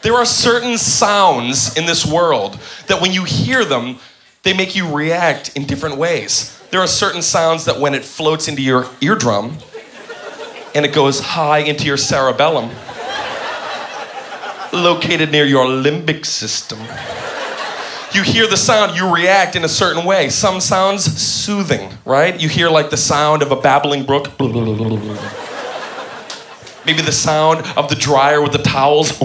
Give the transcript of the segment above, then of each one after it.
There are certain sounds in this world that when you hear them, they make you react in different ways. There are certain sounds that when it floats into your eardrum and it goes high into your cerebellum, located near your limbic system, you hear the sound, you react in a certain way. Some sounds soothing, right? You hear like the sound of a babbling brook. Maybe the sound of the dryer with the towels.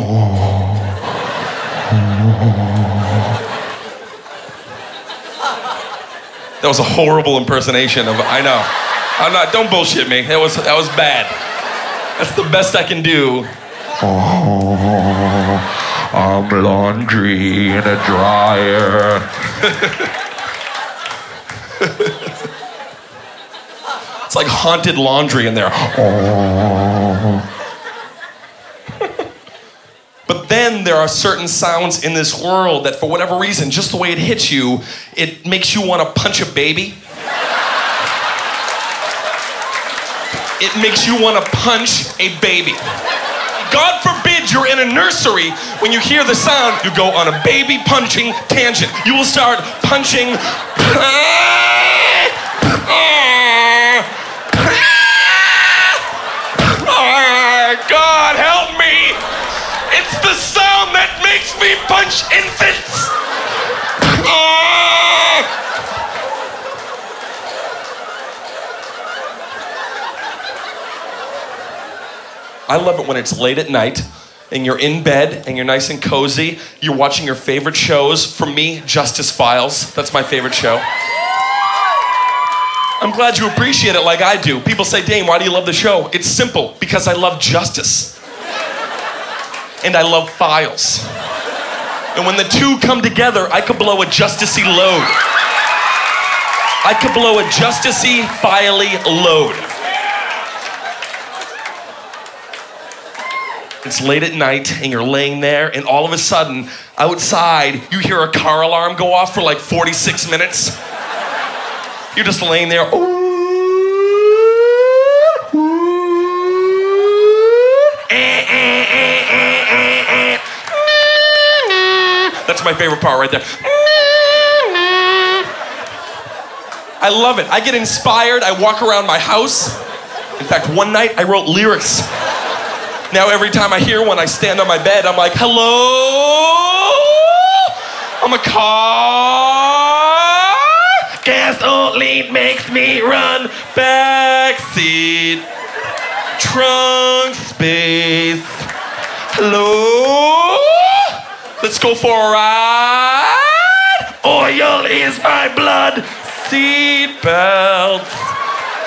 That was a horrible impersonation of, I know. I'm not, don't bullshit me. That was bad. That's the best I can do. I'm laundry in a dryer. It's like haunted laundry in there. But then there are certain sounds in this world that for whatever reason, just the way it hits you, it makes you want to punch a baby. It makes you want to punch a baby. God forbid you're in a nursery, when you hear the sound, you go on a baby punching tangent. You will start punching. God help me! It's the sound that makes me punch infants! I love it when it's late at night and you're in bed and you're nice and cozy. You're watching your favorite shows. For me, Justice Files. That's my favorite show. I'm glad you appreciate it like I do. People say, Dane, why do you love the show? It's simple, because I love justice. And I love files. And when the two come together, I could blow a justicey load. I could blow a justicey, filey load. It's late at night and you're laying there and all of a sudden, outside, you hear a car alarm go off for like 46 minutes. You're just laying there. That's my favorite part right there. I love it. I get inspired. I walk around my house. In fact, one night I wrote lyrics. Now every time I hear one, I stand on my bed. I'm like, hello? I'm a car. Gasoline makes me run. Backseat. Trunk space. Hello? Let's go for a ride. Oil is my blood. Seat belts.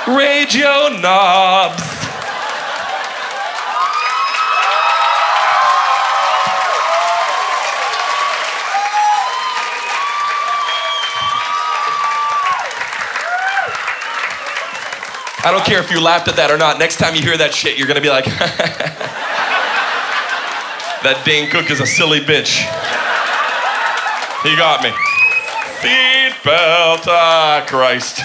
Radio knobs. I don't care if you laughed at that or not. Next time you hear that shit, you're gonna be like, that Dane Cook is a silly bitch. He got me. Seatbelt, ah, Christ.